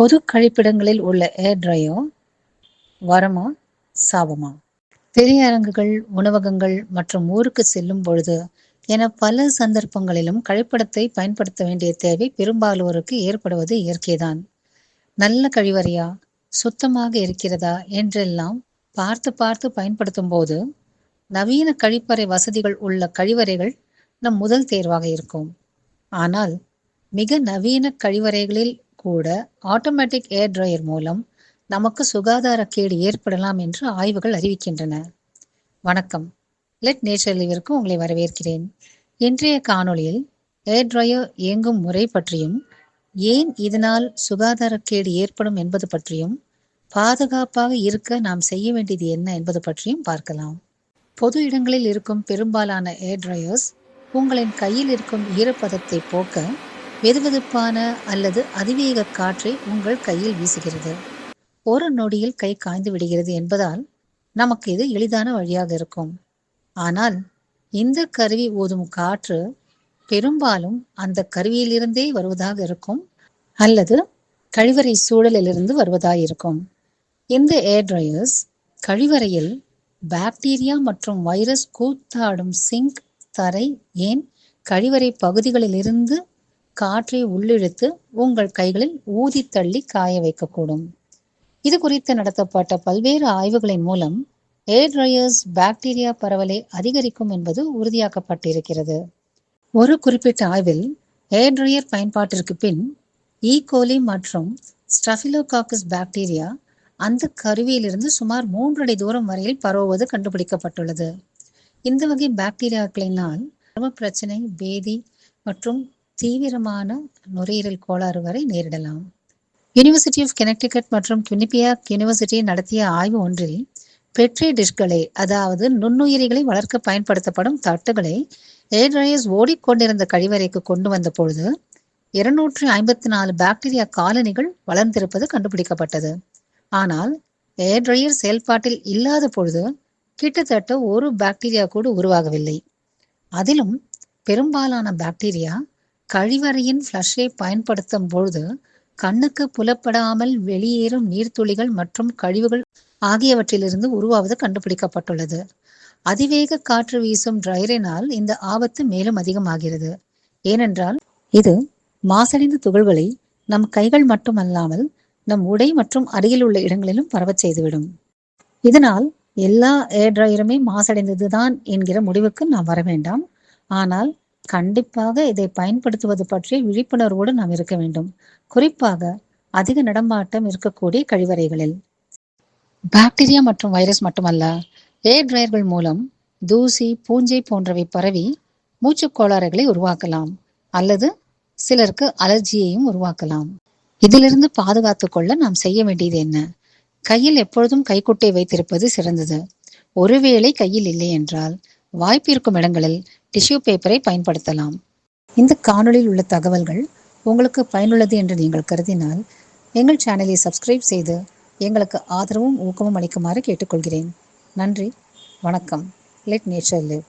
பொது கழிப்பிடங்களில் உள்ள ஏர் ட்ரையர் வரமா சாபமா? திரையரங்குகள், உணவகங்கள் மற்றும் ஊருக்கு செல்லும் பொழுது என பல சந்தர்ப்பங்களிலும் கழிப்பிடத்தை பயன்படுத்த வேண்டிய தேவை பெரும்பாலோருக்கு ஏற்படுவது இயற்கைதான். நல்ல கழிவறையா, சுத்தமாக இருக்கிறதா என்றெல்லாம் பார்த்து பார்த்து பயன்படுத்தும் போது நவீன கழிப்பறை வசதிகள் உள்ள கழிவறைகள் நம் முதல் தேர்வாக இருக்கும். ஆனால் மிக நவீன கழிவறைகளில் கூட ஆட்டோமேட்டிக் ஏர் ட்ரையர் மூலம் நமக்கு சுகாதார கேடு ஏற்படலாம் என்று ஆய்வுகள் அறிவிக்கின்றன. வணக்கம், லெட் நேச்சர் லிவிற்கு உங்களை வரவேற்கிறேன். இன்றைய காணொளியில் ஏர் ட்ரையர் இயங்கும் முறை பற்றியும், ஏன் இதனால் சுகாதார கேடு ஏற்படும் என்பது பற்றியும், பாதுகாப்பாக இருக்க நாம் செய்ய வேண்டியது என்ன என்பது பற்றியும் பார்க்கலாம். பொது இடங்களில் இருக்கும் பெரும்பாலான ஏர் ட்ரையர்ஸ் உங்களின் கையில் இருக்கும் ஈரப்பதத்தை போக்க வெதுவெதுப்பான அல்லது அதிவேக காற்றை உங்கள் கையில் வீசுகிறது. ஒரு நொடியில் கை காய்ந்து விடுகிறது என்பதால் நமக்கு இது எளிதான வழியாக இருக்கும். ஆனால் இந்த கருவி ஊதும் காற்று பெரும்பாலும் அந்த கருவியிலிருந்தே வருவதாக இருக்கும் அல்லது கழிவறை சூழலிலிருந்து வருவதாயிருக்கும். இந்த ஏர் ட்ரையர்ஸ் கழிவறையில் பாக்டீரியா மற்றும் வைரஸ் கூத்தாடும் சிங்க், தரை, ஏன் கழிவறை பகுதிகளிலிருந்து காற்றை உள்ளிழுத்து உங்கள் கைகளில் ஊதி தள்ளி காய வைக்கக்கூடும். இது குறித்து நடத்தப்பட்ட பல்வேறு ஆய்வுகளின் மூலம் ஏர் ட்ரையர்ஸ் பாக்டீரியா பரவலை அதிகரிக்கும் என்பது உறுதியாக்கப்பட்டிருக்கிறது. ஒரு குறிப்பிட்ட ஆய்வில் ஏர் ட்ரையர் பயன்பாட்டிற்கு பின் ஈகோலி மற்றும் ஸ்டஃபிலோகாக்கஸ் பாக்டீரியா அந்த கருவியிலிருந்து சுமார் 3 அடி தூரம் வரையில் பரவுவது கண்டுபிடிக்கப்பட்டுள்ளது. இந்த வகை பாக்டீரியாக்களினால் சரும பிரச்சனை, பேதி மற்றும் தீவிரமான நுரையீரல் கோளாறு வரை நேரிடலாம். யூனிவர்சிட்டி ஆஃப் கனெக்டிகட் மற்றும் குவினிபியாக் யூனிவர்சிட்டி நடத்திய ஆய்வு ஒன்றில் பெட்ரி டிஷ்களை, அதாவது நுண்ணுயிரிகளை வளர்க்க பயன்படுத்தப்படும் தட்டுகளை ஏர் ட்ரையர்ஸ் ஓடிக்கொண்டிருந்த கழிவறைக்கு கொண்டு வந்த பொழுது 254 பாக்டீரியா காலனிகள் வளர்ந்திருப்பது கண்டுபிடிக்கப்பட்டது. ஆனால் ஏர் ட்ரையர் செயல்பாட்டில் இல்லாத பொழுது கிட்டத்தட்ட ஒரு பாக்டீரியா கூட உருவாகவில்லை. அதிலும் பெரும்பாலான பாக்டீரியா கழிவறையின் ஃப்ளஷை பயன்படுத்தும் பொழுது கண்ணுக்கு புலப்படாமல் வெளியேறும் நீர்த்துளிகள் மற்றும் கழிவுகள் ஆகியவற்றிலிருந்து உருவாவது கண்டுபிடிக்கப்பட்டுள்ளது. அதிவேக காற்று வீசும் ட்ரையரினால் இந்த ஆபத்து மேலும் அதிகமாகிறது. ஏனென்றால் இது மாசடைந்த துகள்களை நம் கைகள் மட்டுமல்லாமல் நம் உடை மற்றும் அருகில் உள்ள இடங்களிலும் பரவச் செய்துவிடும். இதனால் எல்லா ஏர் ட்ரையருமே மாசடைந்ததுதான் என்கிற முடிவுக்கு நாம் வர வேண்டாம். ஆனால் கண்டிப்பாக இதை பயன்படுத்துவது பற்றிய விழிப்புணர்வோடு நாம் இருக்க வேண்டும். குறிப்பாக அதிக நடமாட்டம் இருக்கக்கூடிய கழிவறைகளில். பாக்டீரியா மற்றும் வைரஸ் மட்டுமல்ல, ஏர் ட்ரையர்கள் மூலம் தூசி, பூஞ்சை போன்றவை பரவி மூச்சுக் கோளாறுகளை உருவாக்கலாம் அல்லது சிலருக்கு அலர்ஜியையும் உருவாக்கலாம். இதிலிருந்து பாதுகாத்துக் கொள்ள நாம் செய்ய வேண்டியது என்ன? கையில் எப்பொழுதும் கைக்குட்டை வைத்திருப்பது சிறந்தது. ஒருவேளை கையில் இல்லை என்றால் வாய்ப்பு இருக்கும் இடங்களில் டிஷ்யூ பேப்பரை பயன்படுத்தலாம். இந்த காணொளியில் உள்ள தகவல்கள் உங்களுக்கு பயனுள்ளது என்று நீங்கள் கருதினால் எங்கள் சேனலை சப்ஸ்கிரைப் செய்து எங்களுக்கு ஆதரவும் ஊக்கமும் அளிக்குமாறு கேட்டுக்கொள்கிறேன். நன்றி, வணக்கம். Let nature live.